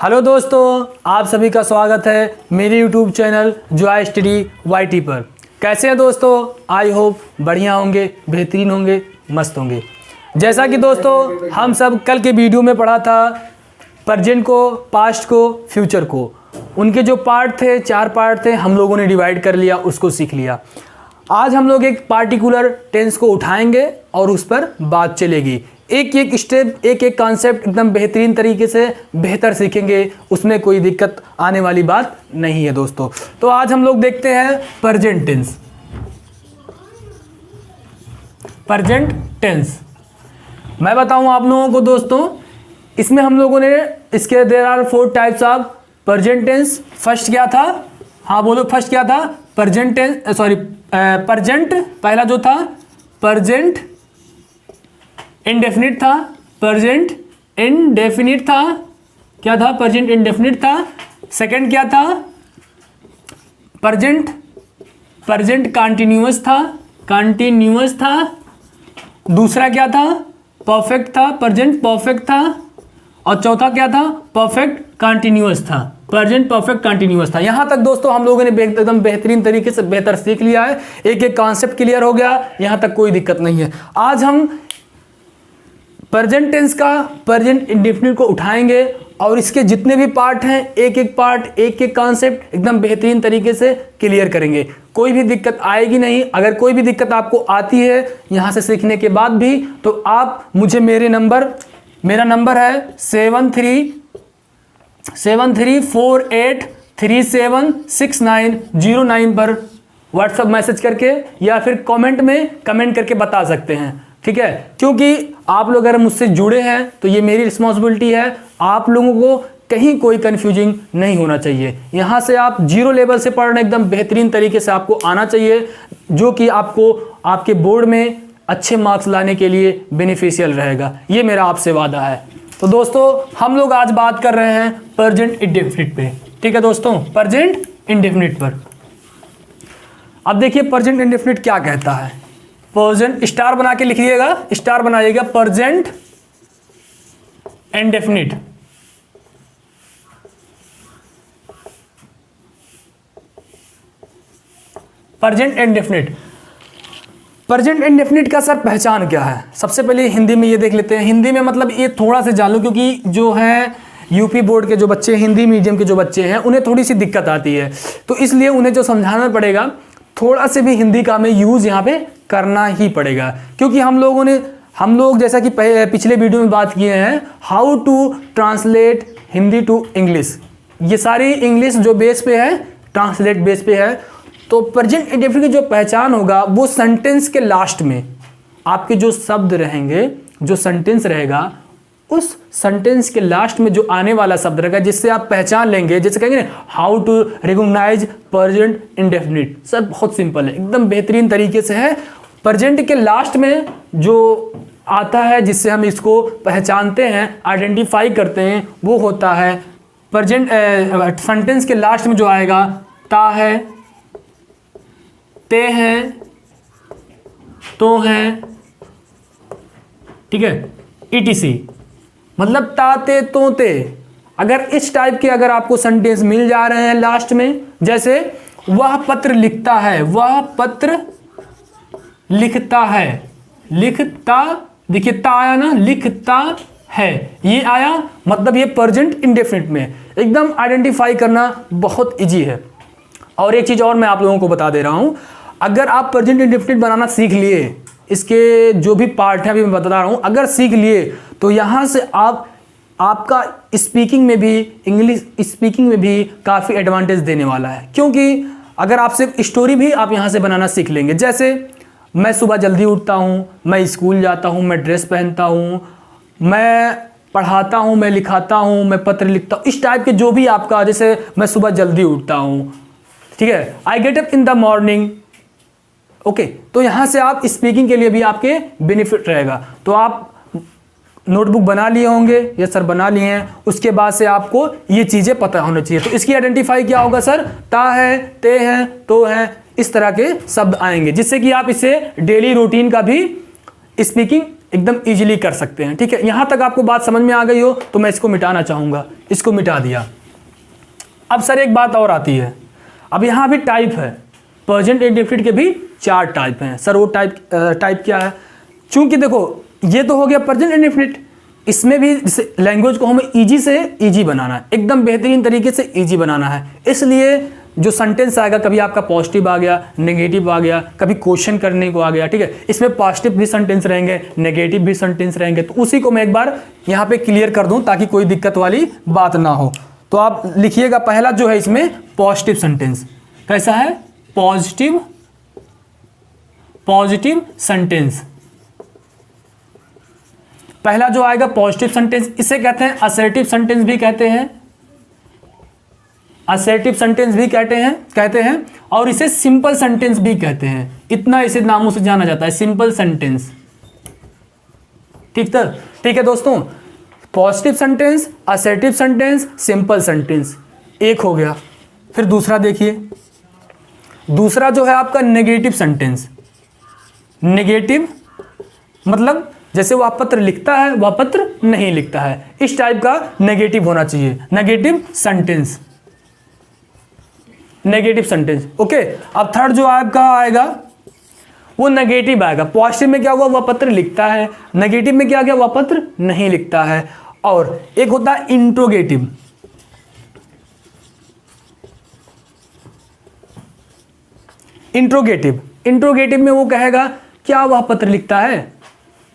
Hello दोस्तों, आप सभी का स्वागत है मेरे YouTube channel Joy Study YT पर। कैसे हैं दोस्तों? आई होप बढ़िया होंगे, बेहतरीन होंगे, मस्त होंगे। जैसा कि दोस्तों हम सब कल के वीडियो में पढ़ा था प्रेजेंट को, पास्ट को, फ्यूचर को, उनके जो पार्ट थे 4 पार्ट थे, हम लोगों ने डिवाइड कर लिया, उसको सीख लिया। आज हम लोग एक पार्टिकुलर टेंस को उठाएंगे और उस पर बात चलेगी। एक एक स्टेप, एक एक कॉन्सेप्ट एकदम बेहतरीन तरीके से बेहतर सीखेंगे, उसमें कोई दिक्कत आने वाली बात नहीं है दोस्तों। तो आज हम लोग देखते हैं प्रेजेंट टेंस। प्रेजेंट टेंस मैं बताऊं आप लोगों को दोस्तों, इसमें हम लोगों ने इसके there are 4 types of present tense. First क्या था? हाँ बोलो, फर्स्ट क्या था? प्रेजेंट टेंस, सॉरी प्रेजेंट पहला जो था प्रेजेंट इंडेफिनिट था। प्रेजेंट इंडेफिनिट था, क्या था? प्रेजेंट इंडेफिनिट था। सेकंड क्या था? प्रेजेंट कंटीन्यूअस था, कंटीन्यूअस था। दूसरा क्या था? परफेक्ट था, प्रेजेंट परफेक्ट था। और चौथा क्या था? परफेक्ट कंटीन्यूअस था, प्रेजेंट परफेक्ट कंटीन्यूअस था। यहां तक दोस्तों हम लोगों ने एकदम बेहतरीन तरीके से बेहतर सीख लिया है, एक एक कॉन्सेप्ट क्लियर हो गया, यहां तक कोई दिक्कत नहीं है। आज हम प्रेजेंट टेंस का प्रेजेंट इंडेफिनिट को उठाएंगे और इसके जितने भी पार्ट हैं, एक एक पार्ट, एक एक कॉन्सेप्ट एकदम बेहतरीन तरीके से क्लियर करेंगे। कोई भी दिक्कत आएगी नहीं। अगर कोई भी दिक्कत आपको आती है यहां से सीखने के बाद भी, तो आप मुझे मेरा नंबर है 7348376909 पर व्हाट्सएप मैसेज करके या फिर कमेंट में कमेंट करके बता सकते हैं, ठीक है? क्योंकि आप लोग अगर मुझसे जुड़े हैं तो ये मेरी रिस्पॉन्सिबिलिटी है, आप लोगों को कहीं कोई कंफ्यूजिंग नहीं होना चाहिए। यहाँ से आप 0 लेवल से पढ़ना एकदम बेहतरीन तरीके से आपको आना चाहिए, जो कि आपको आपके बोर्ड में अच्छे मार्क्स लाने के लिए बेनिफिशियल रहेगा। ये मेरा आपसे वादा है। तो दोस्तों हम लोग आज बात कर रहे हैं प्रेजेंट इंडेफिनिट पे, ठीक है दोस्तों? प्रेजेंट इंडेफिनिट पर अब देखिए प्रेजेंट इंडेफिनिट क्या कहता है। प्रेजेंट स्टार बना के लिखिएगा, स्टार बनाइएगा। Present indefinite present indefinite present indefinite का सर पहचान क्या है? सबसे पहले हिंदी में ये देख लेते हैं। हिंदी में मतलब ये थोड़ा सा जान लो, क्योंकि जो है यूपी बोर्ड के जो बच्चे, हिंदी मीडियम के जो बच्चे हैं, उन्हें थोड़ी सी दिक्कत आती है, तो इसलिए उन्हें जो समझाना पड़ेगा, थोड़ा से भी हिंदी का हमें यूज़ यहाँ पे करना ही पड़ेगा। क्योंकि हम लोग जैसा कि पिछले वीडियो में बात किए हैं, how to translate Hindi to English, ये सारी इंग्लिश जो बेस पे है, ट्रांसलेट बेस पे है। तो प्रेजेंट इंडेफिनिट की जो पहचान होगा वो सेंटेंस के लास्ट में आपके जो शब्द रहेंगे, जो सेंटेंस रहेगा, उस सेंटेंस के लास्ट में जो आने वाला शब्द रहेगा, जिससे आप पहचान लेंगे। जैसे कहेंगे ना, how to recognise present indefinite. Sir बहुत सिंपल है, एकदम बेहतरीन तरीके से है। प्रेजेंट के लास्ट में जो आता है, जिससे हम इसको पहचानते हैं, आइडेंटिफाई करते हैं, वो होता है प्रेजेंट। सेंटेंस के लास्ट में जो आएगा, ता है, ते हैं, तो हैं, ठीक है, ETC। मतलब ताते तोते, अगर इस टाइप के अगर आपको सेंटेंस मिल जा रहे हैं लास्ट में, जैसे वह पत्र लिखता है, वह पत्र लिखता है, लिखता, देखिए ता आया ना, लिखता है, ये आया, मतलब ये प्रेजेंट इंडेफिनिट में एकदम आइडेंटिफाई करना बहुत इजी है। और एक चीज और मैं आप लोगों को बता दे रहा हूं, अगर आप प्रेजेंट इंडेफिनिट बनाना सीख लिए, इसके जो भी पार्ट है अभी मैं बता रहा हूं, अगर सीख लिए, तो यहां से आपका स्पीकिंग में भी, इंग्लिश स्पीकिंग में भी काफ़ी एडवांटेज देने वाला है। क्योंकि अगर आप सिर्फ स्टोरी भी आप यहां से बनाना सीख लेंगे, जैसे मैं सुबह जल्दी उठता हूं, मैं स्कूल जाता हूं, मैं ड्रेस पहनता हूं, मैं पढ़ाता हूं, मैं लिखाता हूं, मैं पत्र लिखता हूं, इस टाइप के जो भी आपका, जैसे मैं सुबह जल्दी उठता हूं, ठीक है, I get up in the morning, okay. तो यहां से आप स्पीकिंग के लिए भी आपके बेनिफिट रहेगा। तो आप नोटबुक बना लिए होंगे, यस सर बना लिए हैं, उसके बाद से आपको ये चीजें पता होना चाहिए। तो इसकी आइडेंटिफाई क्या होगा सर? ता है, ते हैं, तो हैं, इस तरह के शब्द आएंगे, जिससे कि आप इसे डेली रूटीन का भी स्पीकिंग एकदम इजीली कर सकते हैं। ठीक है, यहां तक आपको बात समझ में आ गई हो तो मैं इसको मिटाना चाहूंगा, इसको मिटा दिया। अब सर एक बात और आती है, अब यहां भी टाइप है, प्रेजेंट इंडेफिनिट के भी 4 टाइप हैं। सर वो टाइप क्या है? चूंकि देखो ये तो हो गया प्रेजेंट इंडेफिनिट, इसमें भी लैंग्वेज को हमें ईजी से ईजी बनाना है, एकदम बेहतरीन तरीके से ईजी बनाना है। इसलिए जो सेंटेंस आएगा, कभी आपका पॉजिटिव आ गया, नेगेटिव आ गया, कभी क्वेश्चन करने को आ गया, ठीक है, इसमें पॉजिटिव भी सेंटेंस रहेंगे, नेगेटिव भी सेंटेंस रहेंगे। तो उसी को मैं एक बार यहाँ पे क्लियर कर दूं ताकि कोई दिक्कत वाली बात ना हो। तो आप लिखिएगा, पहला जो है इसमें पॉजिटिव सेंटेंस कैसा है? पॉजिटिव सेंटेंस पहला जो आएगा पॉजिटिव सेंटेंस, इसे कहते हैं असर्टिव सेंटेंस भी कहते हैं, असर्टिव सेंटेंस भी कहते हैं और इसे सिंपल सेंटेंस भी कहते हैं। इतना इसे नामों से जाना जाता है, सिंपल सेंटेंस। ठीक है दोस्तों, positive sentence, assertive sentence, simple sentence एक हो गया। फिर दूसरा देखिए, दूसरा जो है आपका नेगेटिव सेंटेंस। नेगेटिव मतलब जैसे वह पत्र लिखता है वह पत्र नहीं लिखता है, इस टाइप का नेगेटिव होना चाहिए, negative sentence, negative sentence. Okay, अब थर्ड जो आपका आएगा वो नेगेटिव आएगा। पॉजिटिव में क्या हुआ? वह पत्र लिखता है, नेगेटिव में क्या गया? वह पत्र नहीं लिखता है। और एक होता है इंट्रोगेटिव। इंट्रोगेटिव में वो कहेगा क्या वह पत्र लिखता है,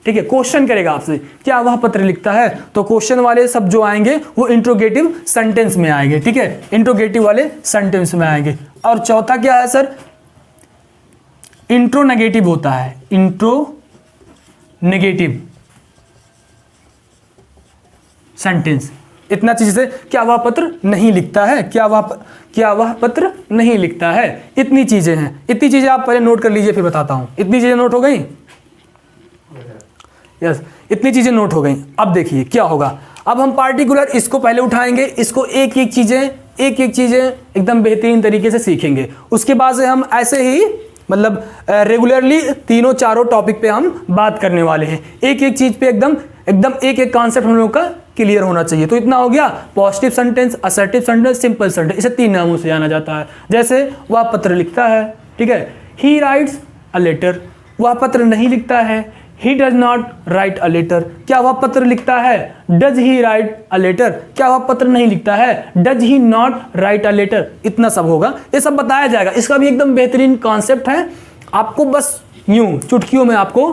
ठीक है, क्वेश्चन करेगा आपसे क्या वह पत्र लिखता है, तो क्वेश्चन वाले सब जो आएंगे वो इंट्रोगेटिव सेंटेंस में आएंगे। ठीक है, इंट्रोगेटिव वाले सेंटेंस में आएंगे। और चौथा क्या है सर? इंट्रोनेगेटिव होता है, इंट्रोनेगेटिव सेंटेंस। इतना चीज से क्या वह पत्र नहीं लिखता है, क्या वह पत्र नहीं लिखता है, इतनी चीजें हैं। इतनी चीजें आप पहले नोट कर लीजिए, फिर बताता हूं। इतनी चीजें नोट हो गई? यस, इतनी चीजें नोट हो गई। अब देखिए क्या होगा, अब हम पार्टिकुलर इसको पहले उठाएंगे, इसको एक एक चीजें एकदम बेहतरीन तरीके से सीखेंगे। उसके बाद से हम ऐसे ही मतलब रेगुलरली तीनों चारों टॉपिक पे हम बात करने वाले हैं। एक एक चीज पे एकदम एक एक कॉन्सेप्ट हम लोग का क्लियर होना चाहिए। तो इतना हो गया, positive sentence, assertive sentence, simple sentence, इसे 3 नामों से जाना जाता है। जैसे वह पत्र लिखता है, ठीक है, ही राइट्स अ लेटर, वह पत्र नहीं लिखता है, he does not write a letter, क्या वह पत्र लिखता है, does he write a letter, क्या वह पत्र नहीं लिखता है, does he not write a letter. इतना सब होगा, ये सब बताया जाएगा। इसका भी एकदम बेहतरीन कॉन्सेप्ट है, आपको बस यूं चुटकियों में आपको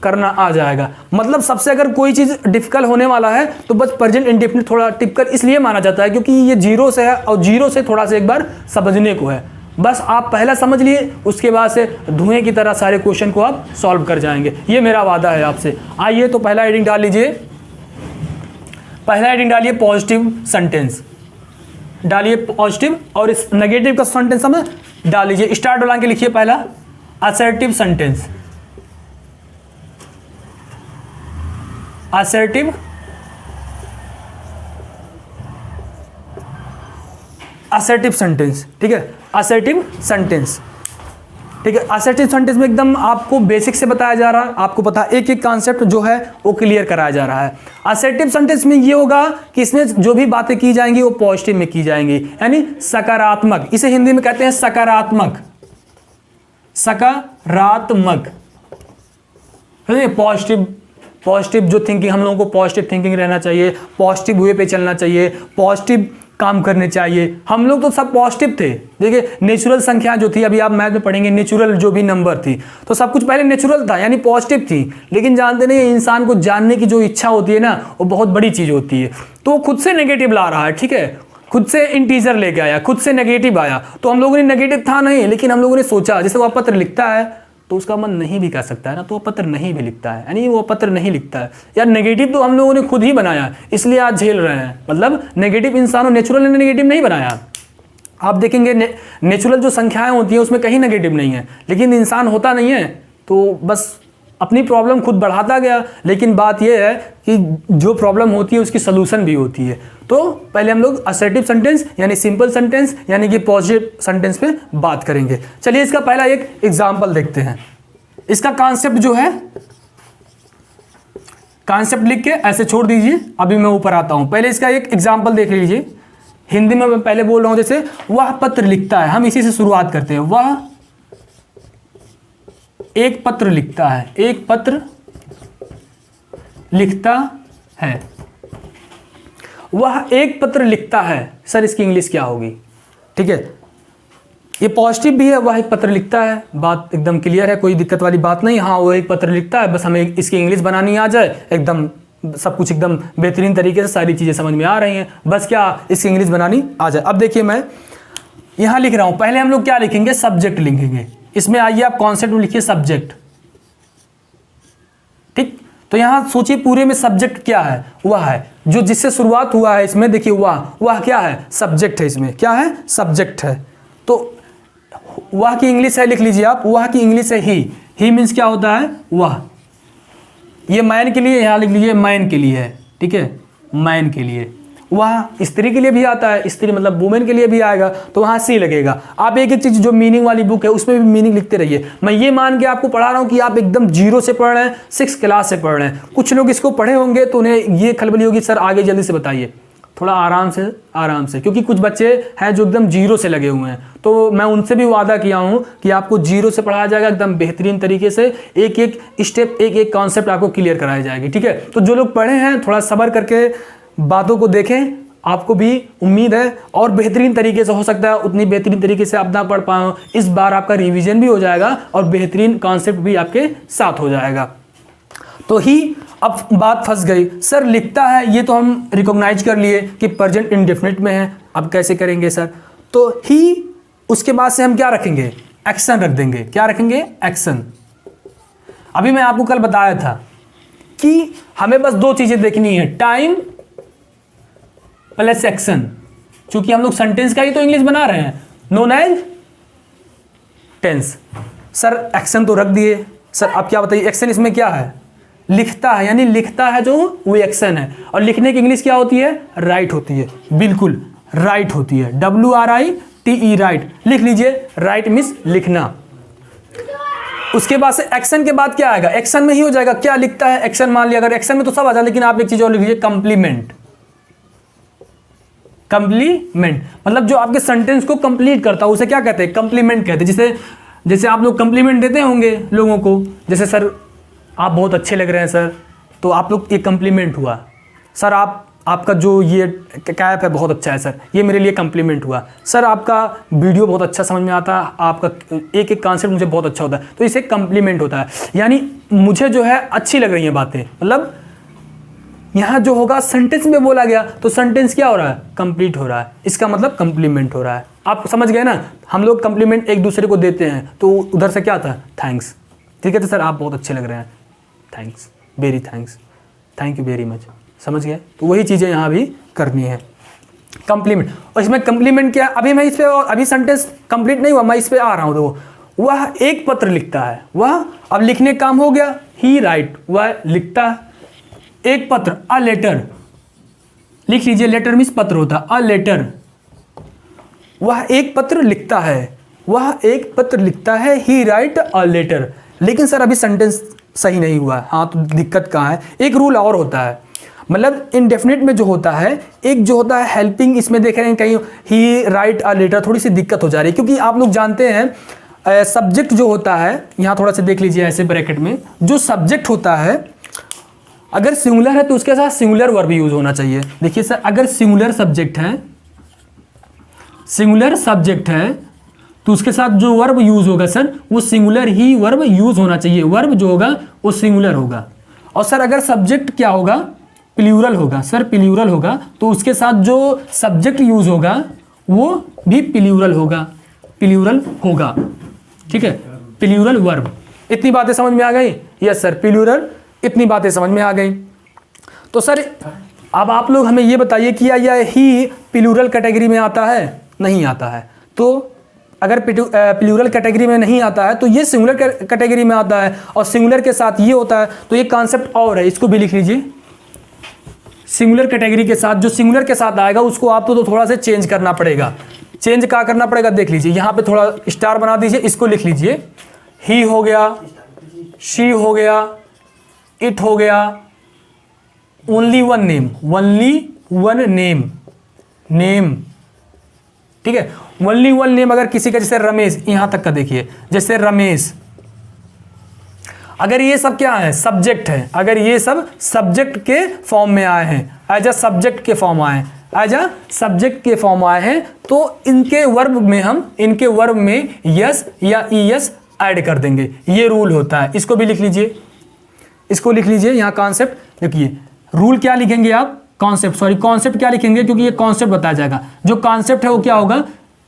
करना आ जाएगा। मतलब सबसे अगर कोई चीज डिफिकल्ट होने वाला है तो बस प्रेजेंट इंडेफिनिट थोड़ा टिपिकल इसलिए माना जाता है क्योंकि ये जीरो से है और जीरो से थोड़ा सा एक बार समझने को है। बस आप पहला समझ लिए, उसके बाद से धुएं की तरह सारे क्वेश्चन को आप सॉल्व कर जाएंगे, ये मेरा वादा है आपसे। आइए तो पहला हेडिंग डाल लीजिए, पहला हेडिंग डालिए पॉजिटिव सेंटेंस, डालिए पॉजिटिव, और इस नेगेटिव का सेंटेंस हम डाल लीजिए। स्टार्ट बना के लिखिए पहला assertive sentence, assertive assertive sentence, ठीक है, असर्टिव सेंटेंस, ठीक है। असर्टिव सेंटेंस में एकदम आपको बेसिक से बताया जा रहा है, आपको पता है एक एक कॉन्सेप्ट जो है वो क्लियर कराया जा रहा है। असर्टिव सेंटेंस में ये होगा कि इसमें जो भी बातें की जाएंगी वो पॉजिटिव में की जाएंगी, यानी सकारात्मक, इसे हिंदी में कहते हैं सकारात्मक, सकारात्मक, पॉजिटिव जो थिंकिंग, हम लोगों को पॉजिटिव थिंकिंग रहना चाहिए, पॉजिटिव वे पे चलना चाहिए, पॉजिटिव काम करने चाहिए। हम लोग तो सब पॉजिटिव थे। देखिए नेचुरल संख्या जो थी, अभी आप मैथ में पढ़ेंगे, नेचुरल जो भी नंबर थी तो सब कुछ पहले नेचुरल था, यानी पॉजिटिव थी। लेकिन जानते नहीं, इंसान को जानने की जो इच्छा होती है ना, वो बहुत बड़ी चीज़ होती है। तो वो खुद से नेगेटिव ला रहा है, ठीक है, खुद से इंटीजर लेके आया, खुद से नेगेटिव आया। तो हम लोगों ने नेगेटिव था नहीं, लेकिन हम लोगों ने सोचा, जैसे वो पत्र लिखता है तो उसका मन नहीं भी कर सकता है ना, तो वो पत्र नहीं भी लिखता है, यानी वो पत्र नहीं लिखता है। यार नेगेटिव तो हम लोगों ने खुद ही बनाया, इसलिए आज झेल रहे हैं। मतलब नेगेटिव इंसानों, नेचुरल ने नेगेटिव नहीं बनाया। आप देखेंगे नेचुरल जो संख्याएं होती हैं उसमें कहीं नेगेटिव नहीं है, लेकिन इंसान होता नहीं है तो बस अपनी प्रॉब्लम खुद बढ़ाता गया। लेकिन बात यह है कि जो प्रॉब्लम होती है उसकी सलूशन भी होती है। तो पहले हम लोग असर्टिव सेंटेंस यानी सिंपल सेंटेंस यानी कि पॉजिटिव सेंटेंस पे बात करेंगे। चलिए इसका पहला एक एग्जांपल देखते हैं। इसका कॉन्सेप्ट जो है कॉन्सेप्ट लिख के ऐसे छोड़ दीजिए। अभी मैं ऊपर आता हूं, पहले इसका एक एग्जाम्पल देख लीजिए। हिंदी में मैं पहले बोल रहा हूं, जैसे वह पत्र लिखता है, हम इसी से शुरुआत करते हैं। वह एक पत्र लिखता है, एक पत्र लिखता है, वह एक पत्र लिखता है। सर इसकी इंग्लिश क्या होगी? ठीक है, ये पॉजिटिव भी है, वह एक पत्र लिखता है, बात एकदम क्लियर है, कोई दिक्कत वाली बात नहीं। हाँ वो एक पत्र लिखता है, बस हमें इसकी इंग्लिश बनानी आ जाए, एकदम सब कुछ एकदम बेहतरीन तरीके से सारी चीज़ें समझ में आ रही हैं, बस क्या इसकी इंग्लिश बनानी आ जाए। अब देखिए मैं यहाँ लिख रहा हूँ, पहले हम लोग क्या लिखेंगे? सब्जेक्ट लिखेंगे। इसमें आइए आप कॉन्सेप्ट में लिखिए सब्जेक्ट। ठीक, तो यहां सोचिए पूरे में सब्जेक्ट क्या है? वह है जो जिससे शुरुआत हुआ है। इसमें देखिए वह क्या है? सब्जेक्ट है। इसमें क्या है? सब्जेक्ट है। तो वह की इंग्लिश है, लिख लीजिए आप, वह की इंग्लिश है ही मीन्स क्या होता है? वह। ये मैन के लिए यहां लिख लीजिए, मैन के लिए है। ठीक है, मैन के लिए। वह स्त्री के लिए भी आता है, स्त्री मतलब वुमेन के लिए भी आएगा, तो वहां सी लगेगा। आप एक एक चीज जो मीनिंग वाली बुक है उसमें भी मीनिंग लिखते रहिए। मैं ये मान के आपको पढ़ा रहा हूं कि आप एकदम जीरो से पढ़ रहे हैं, 6 क्लास से पढ़ रहे हैं। कुछ लोग इसको पढ़े होंगे तो उन्हें ये खलबली होगी, सर आगे जल्दी से बताइए, थोड़ा आराम से, क्योंकि कुछ बच्चे हैं जो एकदम जीरो से लगे हुए हैं। तो मैं उनसे भी वादा किया हूं कि आपको जीरो से पढ़ाया जाएगा एकदम बेहतरीन तरीके से, एक एक स्टेप, एक एक कॉन्सेप्ट आपको क्लियर कराई जाएगी। ठीक है, तो जो लोग पढ़े हैं थोड़ा सब्र करके बातों को देखें, आपको भी उम्मीद है और बेहतरीन तरीके से हो सकता है उतनी बेहतरीन तरीके से आप ना पढ़ पाए। इस बार आपका रिवीजन भी हो जाएगा और बेहतरीन कॉन्सेप्ट भी आपके साथ हो जाएगा। तो ही, अब बात फंस गई, सर लिखता है ये तो हम रिकॉग्नाइज कर लिए कि प्रेजेंट इंडेफिनिट में है, अब कैसे करेंगे सर? तो ही, उसके बाद से हम क्या रखेंगे? एक्शन रख देंगे। क्या रखेंगे? एक्शन। अभी मैं आपको कल बताया था कि हमें बस 2 चीजें देखनी है, टाइम प्लस एक्शन। चूंकि हम लोग सेंटेंस का ही तो इंग्लिश बना रहे हैं, known as tense. Sir action तो रख दिए, सर आप क्या बताइए एक्शन इसमें क्या है? लिखता है, यानी लिखता है जो वो एक्शन है। और लिखने की इंग्लिश क्या होती है? राइट होती है, बिल्कुल राइट होती है, WRITE, राइट। लिख लीजिए, राइट मीन्स लिखना। उसके बाद से एक्शन के बाद क्या आएगा? एक्शन में ही हो जाएगा, क्या लिखता है? एक्शन मान लिया, अगर एक्शन में तो सब आ जाए, लेकिन आप एक चीज और लिख लीजिए, कंप्लीमेंट। कंप्लीमेंट मतलब जो आपके सेंटेंस को कंप्लीट करता है उसे क्या कहते हैं? कंप्लीमेंट कहते हैं। जैसे आप लोग कंप्लीमेंट देते होंगे लोगों को, जैसे सर आप बहुत अच्छे लग रहे हैं सर, तो आप लोग ये कंप्लीमेंट हुआ। सर आपका जो ये कैप है बहुत अच्छा है सर, ये मेरे लिए कंप्लीमेंट हुआ। सर आपका वीडियो बहुत अच्छा समझ में आता है, आपका एक एक कॉन्सेप्ट मुझे बहुत अच्छा होता है, तो इसे कंप्लीमेंट होता है। यानी मुझे जो है अच्छी लग रही हैं बातें, मतलब यहाँ जो होगा सेंटेंस में बोला गया तो सेंटेंस क्या हो रहा है? कंप्लीट हो रहा है, इसका मतलब कंप्लीमेंट हो रहा है। आप समझ गए ना? हम लोग कंप्लीमेंट एक दूसरे को देते हैं तो उधर से क्या आता है? थैंक्स। ठीक है, तो सर आप बहुत अच्छे लग रहे हैं, thanks, very thanks, thank you very much. समझ गए? तो वही चीज़ें यहाँ भी करनी है, कंप्लीमेंट। और इसमें कंप्लीमेंट क्या? अभी मैं इस पर, अभी सेंटेंस कंप्लीट नहीं हुआ, मैं इस पर आ रहा हूँ। तो वह एक पत्र लिखता है, वह अब लिखने का काम हो गया, ही राइट, वह लिखता है एक पत्र, अ लेटर। लिख लीजिए, लेटर मीन्स पत्र होता है, अ लेटर। वह एक पत्र लिखता है, वह एक पत्र लिखता है, ही राइट अ लेटर। लेकिन सर अभी सेंटेंस सही नहीं हुआ। हाँ, तो दिक्कत कहाँ है? एक रूल और होता है, मतलब इनडेफिनिट में जो होता है, एक जो होता है हेल्पिंग, इसमें देख रहे हैं कहीं ही राइट अ लेटर, थोड़ी सी दिक्कत हो जा रही है। क्योंकि आप लोग जानते हैं सब्जेक्ट जो होता है, यहाँ थोड़ा सा देख लीजिए ऐसे ब्रैकेट में, जो सब्जेक्ट होता है अगर सिंगुलर है तो उसके साथ सिंगुलर वर्ब यूज होना चाहिए। देखिए सर, अगर सिंगुलर सब्जेक्ट है, सिंगुलर सब्जेक्ट है तो उसके साथ जो वर्ब यूज होगा सर वो सिंगुलर ही वर्ब यूज होना चाहिए। वर्ब जो होगा वो सिंगुलर होगा। और सर अगर सब्जेक्ट क्या होगा? प्लूरल होगा। सर प्लूरल होगा तो उसके साथ जो सब्जेक्ट यूज होगा वो भी प्लूरल होगा, प्लूरल होगा। ठीक है, प्लूरल वर्ब। इतनी बातें समझ में आ गई? यस सर, प्लूरल, इतनी बातें समझ में आ गई। तो सर अब आप लोग हमें ये बताइए कि यह ही प्लूरल कैटेगरी में आता है? नहीं आता है। तो अगर प्लूरल कैटेगरी में नहीं आता है तो ये सिंगुलर कैटेगरी में आता है, और सिंगुलर के साथ ये होता है, तो ये कॉन्सेप्ट और है, इसको भी लिख लीजिए। सिंगुलर कैटेगरी के साथ जो सिंगुलर के साथ आएगा उसको आपको तो थोड़ा सा चेंज करना पड़ेगा। चेंज क्या करना पड़ेगा? देख लीजिए, यहाँ पे थोड़ा स्टार बना दीजिए, इसको लिख लीजिए, ही हो गया, शी हो गया, इट हो गया, only one name, only one name, name, ठीक है, ओनली वन नेम अगर किसी का, जैसे रमेश, यहां तक का देखिए, जैसे रमेश, अगर ये सब क्या है, सब्जेक्ट है, अगर ये सब सब्जेक्ट के फॉर्म में आए हैं, एज अ सब्जेक्ट के फॉर्म आए हैं, एज अ सब्जेक्ट के फॉर्म आए हैं, तो इनके वर्ब में हम, इनके वर्ब में यस या ईएस ऐड कर देंगे, ये रूल होता है। इसको भी लिख लीजिए, इसको लिख लीजिए, यहाँ कॉन्सेप्ट देखिए, रूल क्या लिखेंगे आप, कॉन्सेप्ट, सॉरी कॉन्सेप्ट क्या लिखेंगे, क्योंकि ये कॉन्सेप्ट बताया जाएगा। जो कॉन्सेप्ट है वो क्या होगा,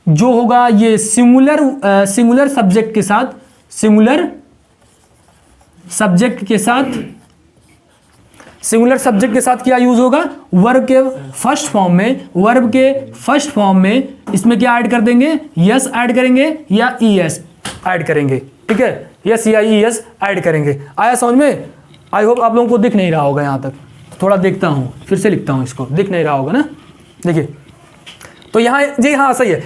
जो होगा ये सिंगुलर सब्जेक्ट के साथ, सिंगुलर सब्जेक्ट के साथ, सिंगुलर सब्जेक्ट के साथ क्या यूज होगा, वर्ब के फर्स्ट फॉर्म में, वर्ब के फर्स्ट फॉर्म में इसमें क्या ऐड कर देंगे, यस ऐड करेंगे या ईएस ऐड करेंगे, ठीक है, यस या ईएस ऐड करेंगे। आया समझ में? आई होप आप लोगों को दिख नहीं रहा होगा, यहां तक थोड़ा देखता हूं, फिर से लिखता हूं, इसको दिख नहीं रहा होगा ना, देखिए तो यहां जी, हाँ सही है,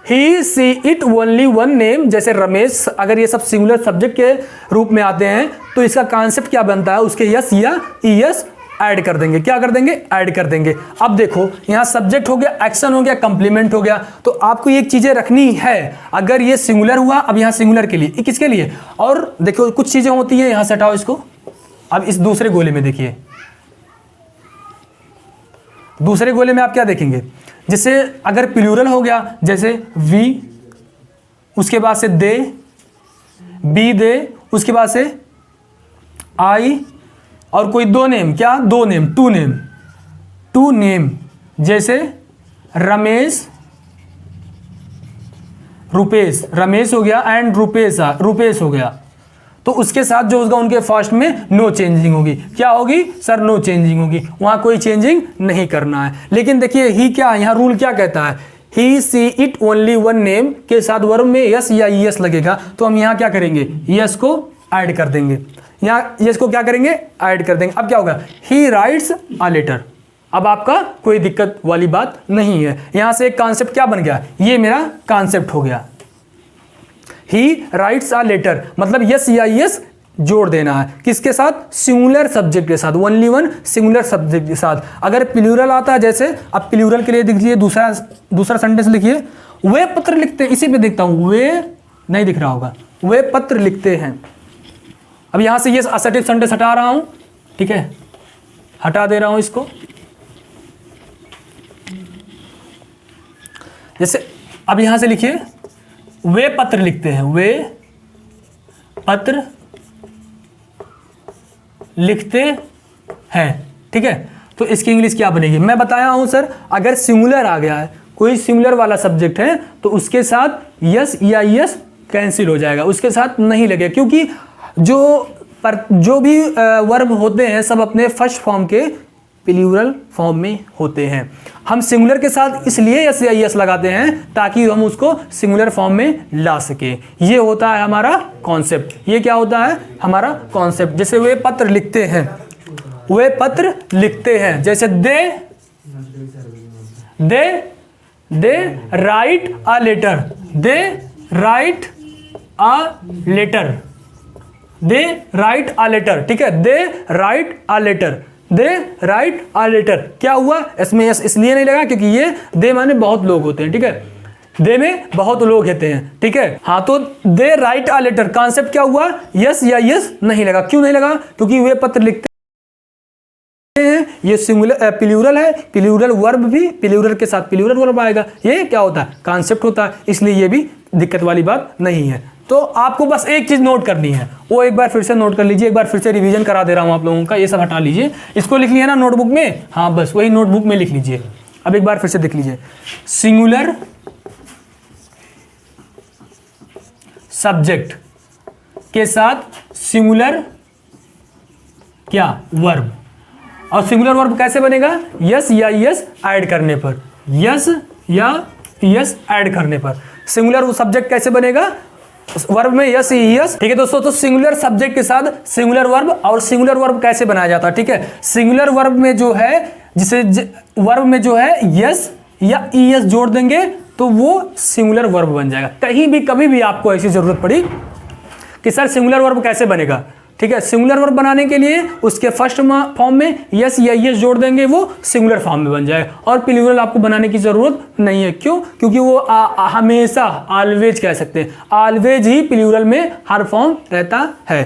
he she it only one name, जैसे रमेश, अगर ये सब सिंगुलर सब्जेक्ट के रूप में आते हैं तो इसका कॉन्सेप्ट क्या बनता है, उसके यस या ईएस ऐड कर देंगे, क्या कर देंगे, ऐड कर देंगे। अब देखो यहाँ सब्जेक्ट हो गया, एक्शन हो गया, कंप्लीमेंट हो गया, तो आपको ये चीजें रखनी है। अगर ये सिंगुलर हुआ, अब यहाँ सिंगुलर के लिए, किसके लिए, और देखो कुछ चीजें होती है, यहां से हटाओ इसको, अब इस दूसरे गोले में देखिए, दूसरे गोले में आप क्या देखेंगे, जैसे अगर प्लूरल हो गया, जैसे वी, उसके बाद से दे, बी दे, उसके बाद से आई, और कोई दो नेम, क्या दो नेम, टू नेम, जैसे रमेश, रुपेश, रमेश हो गया एंड रुपेश हो गया, तो उसके साथ जो होगा उनके फर्स्ट में नो चेंजिंग होगी, क्या होगी सर, नो चेंजिंग होगी, वहां कोई चेंजिंग नहीं करना है। लेकिन देखिए ही क्या, यहाँ रूल क्या कहता है, he she it only one name के साथ वर्ब में यस या ईएस लगेगा, तो हम यहाँ क्या करेंगे, यस को ऐड कर देंगे, यहाँ यस को क्या करेंगे, ऐड कर देंगे। अब क्या होगा, ही राइट्स अ लेटर, अब आपका कोई दिक्कत वाली बात नहीं है। यहां से एक कॉन्सेप्ट क्या बन गया, ये मेरा कॉन्सेप्ट हो गया, ही राइट्स अ लेटर, मतलब यस या यस जोड़ देना है, किसके साथ, सिंगुलर सब्जेक्ट के साथ, ओनली वन सिंगुलर सब्जेक्ट के साथ। अगर प्लूरल आता है, जैसे अब प्लूरल के लिए देखिए, दूसरा सेंटेंस लिखिए, वे पत्र लिखते हैं, इसी पे देखता हूं, वे नहीं दिख रहा होगा, वे पत्र लिखते हैं। अब यहां से ये असर्टिव सेंटेंस हटा रहा हूं, ठीक है, हटा दे रहा हूं इसको, जैसे अब यहां से लिखिए, वे पत्र लिखते हैं, वे पत्र लिखते हैं, ठीक है, तो इसकी इंग्लिश क्या बनेगी, मैं बताया हूं सर, अगर सिंगुलर आ गया है, कोई सिंगुलर वाला सब्जेक्ट है, तो उसके साथ यस या यस कैंसिल हो जाएगा, उसके साथ नहीं लगेगा, क्योंकि जो भी वर्ब होते हैं सब अपने फर्स्ट फॉर्म के प्लूरल फॉर्म में होते हैं। हम सिंगुलर के साथ इसलिए यस या यस लगाते हैं ताकि हम उसको सिंगुलर फॉर्म में ला सके। ये होता है हमारा कॉन्सेप्ट, ये क्या होता है हमारा कॉन्सेप्ट। जैसे वे पत्र लिखते हैं, वे पत्र लिखते हैं, जैसे they write a letter, they write a letter, they write a letter, ठीक है, they write a letter, they write a letter. क्या हुआ, इसमें यस इसलिए नहीं लगा क्योंकि ये दे माने बहुत लोग होते हैं, ठीक है, दे में बहुत लोग होते हैं, ठीक है, हाँ, तो दे राइट अ लेटर कॉन्सेप्ट क्या हुआ, यस या यस नहीं लगा। क्यों नहीं लगा, क्योंकि वे पत्र लिखते हैं, ये सिंगुलर प्लूरल है, प्लूरल वर्ब भी प्लूरल के साथ प्लूरल वर्ब आएगा, ये क्या होता है कॉन्सेप्ट होता है, इसलिए ये भी दिक्कत वाली बात नहीं है। तो आपको बस एक चीज नोट करनी है, वो एक बार फिर से नोट कर लीजिए, एक बार फिर से रिवीजन करा दे रहा हूं आप लोगों का, ये सब हटा लीजिए, इसको लिख लिया ना नोटबुक में, हाँ बस वही नोटबुक में लिख लीजिए। अब एक बार फिर से देख लीजिए, सिंगुलर सब्जेक्ट के साथ सिंगुलर क्या वर्ब, और सिंगुलर वर्ब कैसे बनेगा, यस या यस ऐड करने पर, यस या यस ऐड करने पर। सिंगुलर सब्जेक्ट कैसे बनेगा, वर्ब में यस यस, ठीक है दोस्तों। तो सिंगुलर सब्जेक्ट के साथ सिंगुलर वर्ब, और सिंगुलर वर्ब कैसे बनाया जाता है, ठीक है, सिंगुलर वर्ब में जो है, जिसे वर्ब में जो है यस या ईएस जोड़ देंगे तो वो सिंगुलर वर्ब बन जाएगा। कहीं भी कभी भी आपको ऐसी जरूरत पड़ी कि सर सिंगुलर वर्ब कैसे बनेगा, ठीक है। सिंगुलर वर्ब बनाने के लिए उसके फर्स्ट फॉर्म में यस या यस जोड़ देंगे, वो सिंगुलर फॉर्म में बन जाएगा। और प्लूरल आपको बनाने की जरूरत नहीं है। क्यों? क्योंकि वो हमेशा ऑलवेज कह सकते हैं, ऑलवेज ही प्लूरल में हर फॉर्म रहता है।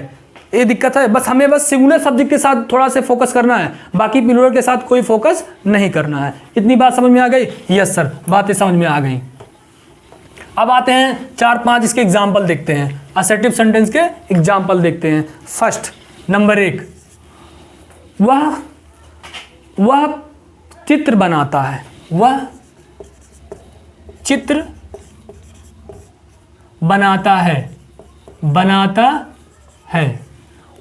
ये दिक्कत है, बस हमें बस सिंगुलर सब्जेक्ट के साथ थोड़ा से फोकस करना है, बाकी प्लूरल के साथ कोई फोकस नहीं करना है। इतनी बात समझ में आ गई? यस सर, बातें समझ में आ गई। अब आते हैं 4-5 इसके एग्जाम्पल देखते हैं, असर्टिव सेंटेंस के एग्जाम्पल देखते हैं। फर्स्ट नंबर 1, वह चित्र बनाता है। वह चित्र बनाता है, बनाता है।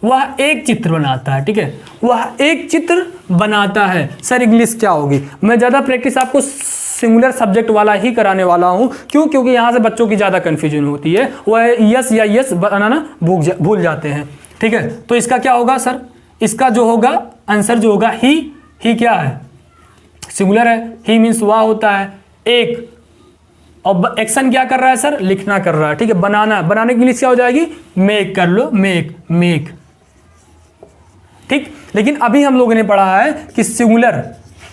वह एक चित्र बनाता है, ठीक है। वह एक चित्र बनाता है। सर इंग्लिश क्या होगी? मैं ज़्यादा प्रैक्टिस आपको सिंगुलर सब्जेक्ट वाला ही कराने वाला हूं। क्यों? क्योंकि यहाँ से बच्चों की ज़्यादा कन्फ्यूजन होती है, वह यस या यस बनाना भूल जाते हैं, ठीक है। तो इसका क्या होगा सर? इसका जो होगा आंसर जो होगा ही क्या है? सिंगुलर है। ही मीन्स वह होता है एक, और एक्शन क्या कर रहा है सर? लिखना कर रहा है, ठीक है। बनाने के लिए क्या हो जाएगी? मेक कर लो, मेक, ठीक। लेकिन अभी हम लोगों ने पढ़ा है कि सिंगुलर,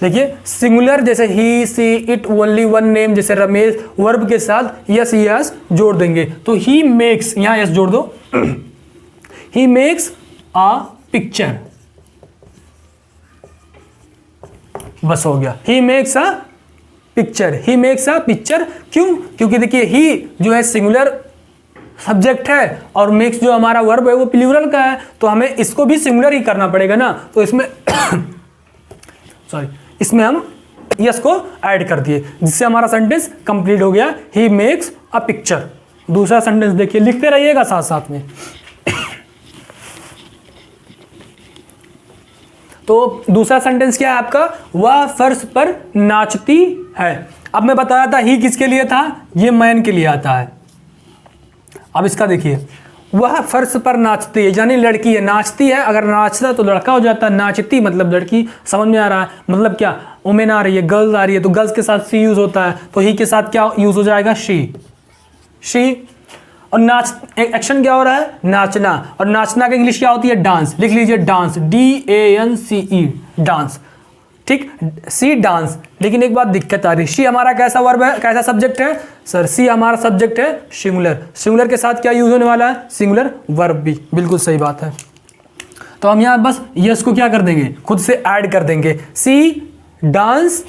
देखिए सिंगुलर जैसे ही, she, it, only, one name, जैसे रमेश, वर्ब के साथ यस यस जोड़ देंगे तो ही मेक्स, यहां यस जोड़ दो, ही मेक्स अ पिक्चर, बस हो गया। He makes a picture, he makes a picture. क्यों? क्योंकि देखिए ही जो है सिंगुलर सब्जेक्ट है और मेक्स जो हमारा वर्ब है वो प्लूरल का है, तो हमें इसको भी सिंगुलर ही करना पड़ेगा ना। तो इसमें इसमें हम यस को ऐड कर दिए, जिससे हमारा सेंटेंस कंप्लीट हो गया। He makes a picture. दूसरा सेंटेंस देखिए, लिखते रहिएगा साथ साथ में। तो दूसरा सेंटेंस क्या है आपका? वह फर्श पर नाचती है। अब मैं बताया था ही किसके लिए था, ये मैन के लिए आता है। अब इसका देखिए, वह फर्श पर नाचती है, यानी लड़की है, नाचती है। अगर नाचता तो लड़का हो जाता, नाचती मतलब लड़की। समझ में आ रहा है? मतलब क्या, वुमेन आ रही है, गर्ल्स आ रही है, तो गर्ल्स के साथ सी यूज होता है, तो ही के साथ क्या यूज हो जाएगा? शी। और नाच, एक्शन क्या हो रहा है? नाचना। और नाचना का इंग्लिश क्या होती है? डांस। लिख लीजिए डांस, DANCE, डांस, ठीक। सी डांस। लेकिन एक बात दिक्कत आ रही है, शी हमारा कैसा वर्ब है, कैसा सब्जेक्ट है सर? सी हमारा सब्जेक्ट है सिंगुलर। सिंगुलर के साथ क्या यूज होने वाला है? सिंगुलर वर्ब भी। बिल्कुल सही बात है। तो हम यहाँ बस यस को क्या कर देंगे? खुद से ऐड कर देंगे। She dance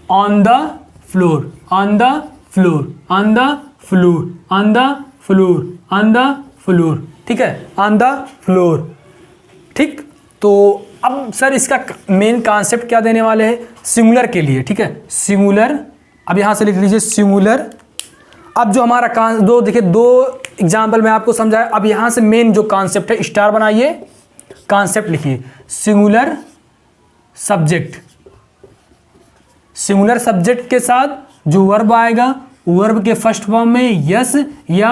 on the floor, on the floor, on the floor, on the floor, on the floor, ठीक है, ऑन द फ्लोर, ठीक। तो अब सर इसका मेन कॉन्सेप्ट क्या देने वाले हैं? सिंगुलर के लिए, ठीक है, सिंगुलर। अब यहां से लिख लीजिए सिंगुलर। अब जो हमारा देखिए दो एग्जाम्पल मैं आपको समझाया। अब यहां से मेन जो कॉन्सेप्ट है, स्टार बनाइए, कॉन्सेप्ट लिखिए, सिंगुलर सब्जेक्ट। सिंगुलर सब्जेक्ट के साथ जो वर्ब आएगा, वर्ब के फर्स्ट फॉर्म में यस या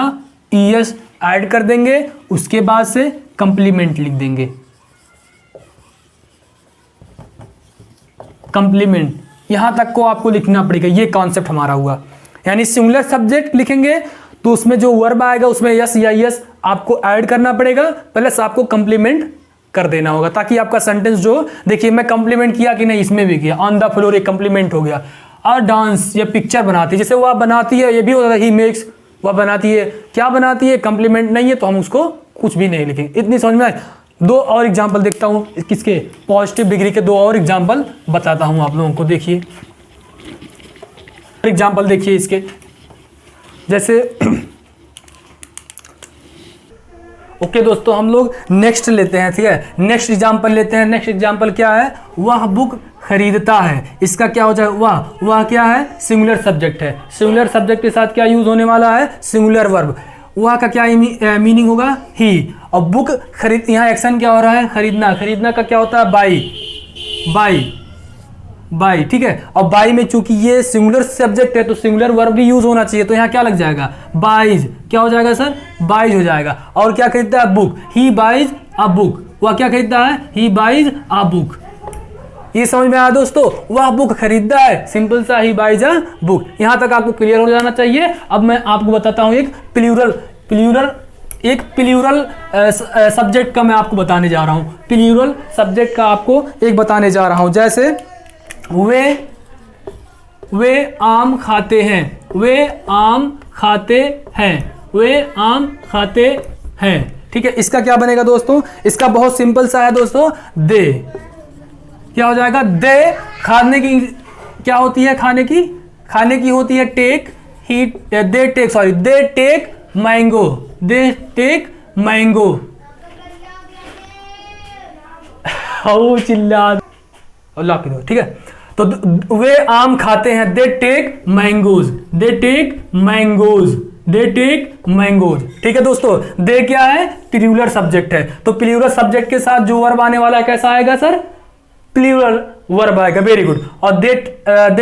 ईएस ऐड कर देंगे, उसके बाद से कंप्लीमेंट लिख देंगे, कंप्लीमेंट। यहां तक को आपको लिखना पड़ेगा। ये कॉन्सेप्ट हमारा हुआ, यानी सिंगुलर सब्जेक्ट लिखेंगे तो उसमें जो वर्ब आएगा उसमें यस या यस आपको ऐड करना पड़ेगा, प्लस आपको कंप्लीमेंट कर देना होगा, ताकि आपका सेंटेंस जो, देखिए मैं कंप्लीमेंट किया कि नहीं, इसमें भी किया, ऑन द फ्लोर एक कंप्लीमेंट हो गया। और डांस या पिक्चर बनाती है, जैसे वह बनाती है, ये भी होता है ही मेक्स, वह बनाती है, क्या बनाती है, कंप्लीमेंट नहीं है तो हम उसको कुछ भी नहीं लिखेंगे। इतनी समझ में आए? दो और एग्जाम्पल देखता हूँ किसके, पॉजिटिव डिग्री के दो और एग्जाम्पल बताता हूँ आप लोगों को। देखिए एग्जाम्पल देखिए इसके, जैसे ओके दोस्तों, हम लोग नेक्स्ट लेते हैं, ठीक है, नेक्स्ट एग्जाम्पल लेते हैं। नेक्स्ट एग्जाम्पल क्या है? वह बुक खरीदता है। इसका क्या हो जाए? वह क्या है? सिंगुलर सब्जेक्ट है। सिंगुलर सब्जेक्ट के साथ क्या यूज होने वाला है? Singular verb. वह का क्या मीनिंग होगा? ही। और बुक खरीद, यहाँ एक्शन क्या हो रहा है? खरीदना। खरीदना का क्या होता है? बाई, ठीक है। और बाई में चूंकि ये सिंगुलर सब्जेक्ट है तो सिंगुलर वर्ब भी यूज होना चाहिए, तो यहाँ क्या लग जाएगा? बाइज। क्या हो जाएगा सर? बाइज हो जाएगा। और क्या खरीदता है? Book. He buys a book. वह क्या खरीदता है? He buys a book. ये समझ में आया दोस्तों? वह बुक खरीदता है, सिंपल सा, ही बाइज अ बुक। यहां तक आपको क्लियर हो जाना चाहिए। अब मैं आपको बताता हूं एक प्लूरल एक प्लूरल सब्जेक्ट का मैं आपको बताने जा रहा हूँ, प्लूरल सब्जेक्ट का आपको एक बताने जा रहा हूँ। जैसे वे आम खाते हैं, वे आम खाते हैं, वे आम खाते हैं। ठीक है, इसका क्या बनेगा दोस्तों? इसका बहुत सिंपल सा है दोस्तों, दे। क्या हो जाएगा? दे। खाने की क्या होती है? खाने की, खाने की होती है take. He they take, sorry, they take mango, they take mango. How चिल्ला अल्लाह की दो। ठीक है, तो वे आम खाते हैं, they take mangoes, they take mangoes, they take mangoes. ठीक है दोस्तों, दे क्या है? प्लूरल सब्जेक्ट है, तो प्लूरल सब्जेक्ट के साथ जो वर्ब आने वाला है कैसा आएगा सर? प्लूरल वर्ब आएगा। Very good. और दे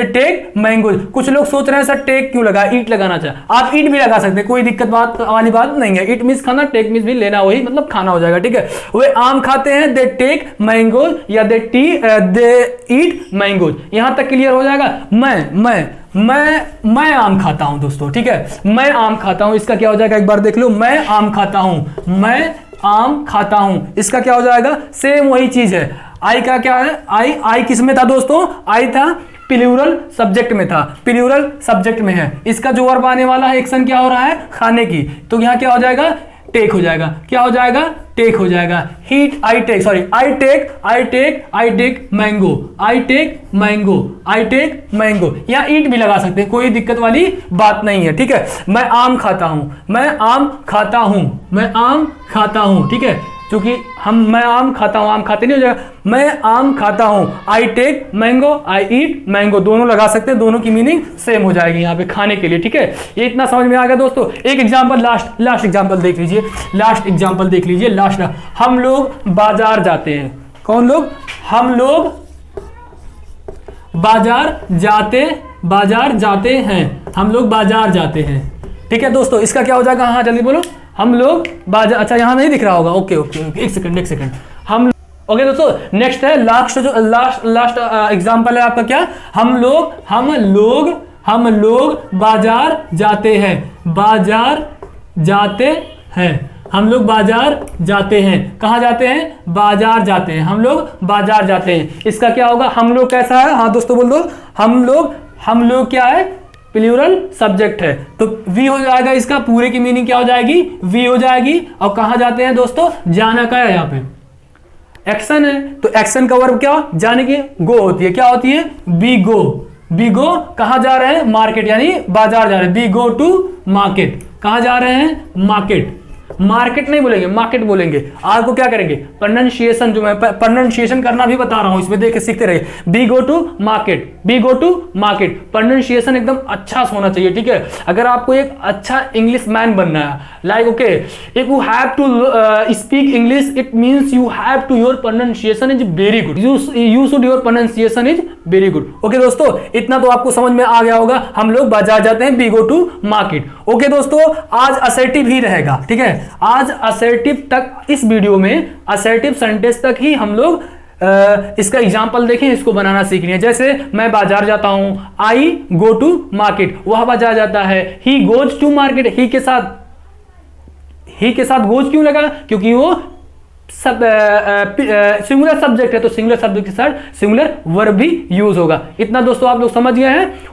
टेक मैंगोज। कुछ लोग सोच रहे हैं सर टेक क्यों लगा, ईट लगाना चाहिए। आप ईट भी लगा सकते हैं, कोई दिक्कत बात वाली बात नहीं है। ईट मीन्स खाना, टेक मीन्स भी लेना, वही मतलब खाना हो जाएगा। ठीक है, वे आम खाते हैं, दे टेक मैंगोज, या दे ईट मैंगोज। यहां तक क्लियर हो जाएगा। मैं आम खाता हूं दोस्तों। ठीक है, मैं आम खाता हूं, इसका क्या हो जाएगा? एक बार देख लो, मैं आम खाता हूं, मैं आम खाता हूं, इसका क्या हो जाएगा? सेम वही चीज है। आई का क्या है? आई किस में था दोस्तों? आई था प्लूरल सब्जेक्ट में था, प्लूरल सब्जेक्ट में है। इसका जो वर्ब आने वाला है, एक्शन क्या हो रहा है? खाने की, तो यहां क्या हो जाएगा? टेक हो जाएगा। क्या हो जाएगा? टेक हो जाएगा। Heat, I take, sorry, I take mango, I take mango, I take mango. या ईट भी लगा सकते हैं, कोई दिक्कत वाली बात नहीं है। ठीक है, मैं आम खाता हूं, मैं आम खाता हूं, मैं आम खाता हूं। ठीक है, क्योंकि मैं आम खाता हूं, आम खाते नहीं हो जाएगा। मैं आम खाता हूं, I take mango, I eat mango, दोनों लगा सकते हैं, दोनों की मीनिंग सेम हो जाएगी यहाँ पे खाने के लिए। ठीक है, ये इतना समझ में आ गया दोस्तों। एक एग्जांपल, लास्ट एग्जांपल देख लीजिए, लास्ट एग्जांपल देख लीजिए। लास्ट, हम लोग बाजार जाते हैं। कौन लोग? हम लोग बाजार जाते हैं, हम लोग बाजार जाते हैं। ठीक है दोस्तों, इसका क्या हो जाएगा? हाँ जल्दी बोलो। हम लोग बाजार, अच्छा यहाँ नहीं दिख रहा होगा, ओके, एक सेकंड। हम, ओके दोस्तों, नेक्स्ट है लास्ट एग्जांपल है आपका क्या? हम लोग बाजार जाते हैं, बाजार जाते हैं, हम लोग बाजार जाते हैं। कहाँ जाते हैं? बाजार जाते हैं, हम लोग बाजार जाते हैं। इसका क्या होगा? हम लोग कैसा है? हाँ दोस्तों बोल दो, हम लोग क्या है? प्लूरल सब्जेक्ट है, तो वी हो जाएगा। इसका पूरे की मीनिंग क्या हो जाएगी? वी हो जाएगी। और कहां जाते हैं दोस्तों? जाना का है, यहाँ पे एक्शन है, तो एक्शन का वर्ब क्या? जाने की, गो होती है। क्या होती है? Be go. कहां जा रहे हैं? मार्केट, यानी बाजार जा रहे हैं। We go to market. कहां जा रहे हैं? मार्केट। मार्केट नहीं बोलेंगे, मार्केट बोलेंगे। आपको क्या करेंगे? प्रोनाउंसिएशन, जो मैं प्रोनाउंसिएशन करना भी बता रहा हूं, इसमें देख के सीखते रहिए। We go to market, we go to market. Pronunciation एकदम अच्छा होना चाहिए। ठीक है, अगर आपको एक अच्छा इंग्लिश मैन बनना है, like okay, if you have to speak English, it means you have to, your pronunciation is very good, you should, your pronunciation is very good. Okay दोस्तों, इतना तो आपको समझ में आ गया होगा। हम लोग बाजार जाते हैं, we go to market. Okay दोस्तों, आज असर्टिव ही रहेगा। ठीक है, आज असर्टिव तक, इस वीडियो में असर्टिव सेंटेंस तक ही हम लोग इसका एग्जाम्पल देखें, इसको बनाना सीखनी है। जैसे मैं बाजार जाता हूं, आई गो टू मार्केट, वह बाजार जाता है। ही गोज टू मार्केट, ही के साथ गोज क्यों लगा? क्योंकि वो सिंगुलर सब्जेक्ट है, तो सिंगुलर सब्जेक्ट के साथ सिंगुलर वर्ब भी यूज होगा। इतना दोस्तों आप लोग समझ गए हैं।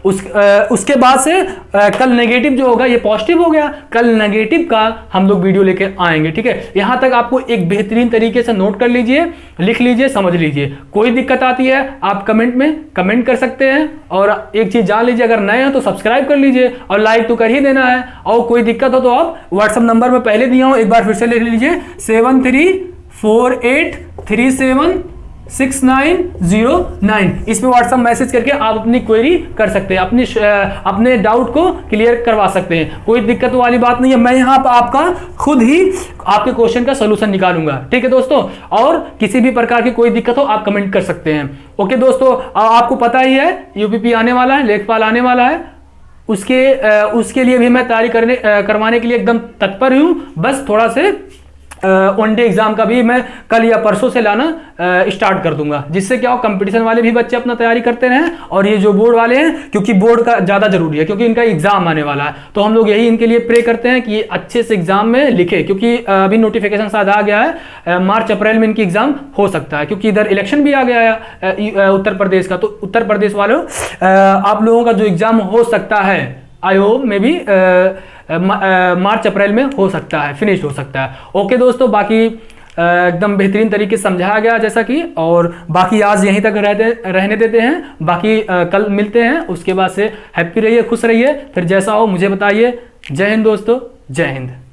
उसके बाद से कल नेगेटिव जो होगा, ये पॉजिटिव हो गया, कल नेगेटिव का हम लोग वीडियो लेके आएंगे। ठीक है, यहां तक आपको एक बेहतरीन तरीके से नोट कर लीजिए, लिख लीजिए, समझ लीजिए। कोई दिक्कत आती है आप कमेंट में कमेंट कर सकते हैं। और एक चीज जान लीजिए, अगर नए हो तो सब्सक्राइब कर लीजिए और लाइक तो कर ही देना है। और कोई दिक्कत हो तो आप व्हाट्सएप नंबर में पहले दिया हूं, एक बार फिर से लिख लीजिए, 7348376909। इसमें व्हाट्सएप मैसेज करके आप अपनी क्वेरी कर सकते हैं, अपने डाउट को क्लियर करवा सकते हैं। कोई दिक्कत वाली बात नहीं है, मैं यहाँ पर आपका खुद ही आपके क्वेश्चन का सोल्यूशन निकालूंगा। ठीक है दोस्तों, और किसी भी प्रकार की कोई दिक्कत हो आप कमेंट कर सकते हैं। ओके दोस्तों, आपको पता ही है यूपीपी आने वाला है, लेखपाल आने वाला है, उसके लिए भी मैं तैयारी करवाने के लिए एकदम तत्पर हूँ। बस थोड़ा से वनडे एग्जाम का भी मैं कल या परसों से लाना स्टार्ट कर दूंगा, जिससे क्या हो कंपटीशन वाले भी बच्चे अपना तैयारी करते रहें और ये जो बोर्ड वाले हैं, क्योंकि बोर्ड का ज़्यादा जरूरी है क्योंकि इनका एग्जाम आने वाला है, तो हम लोग यही इनके लिए प्रे करते हैं कि अच्छे से एग्जाम में लिखे, क्योंकि अभी नोटिफिकेशन शायद आ गया है, मार्च अप्रैल में इनकी एग्जाम हो सकता है, क्योंकि इधर इलेक्शन भी आ गया है उत्तर प्रदेश का। तो उत्तर प्रदेश वालों आप लोगों का जो एग्जाम हो सकता है, आई होप मे बी मार्च अप्रैल में हो सकता है, फिनिश हो सकता है। ओके दोस्तों, बाकी एकदम बेहतरीन तरीके से समझाया गया जैसा कि, और बाकी आज यहीं तक रहने देते हैं, बाकी कल मिलते हैं। उसके बाद से हैप्पी रहिए, खुश रहिए, फिर जैसा हो मुझे बताइए। जय हिंद दोस्तों, जय हिंद।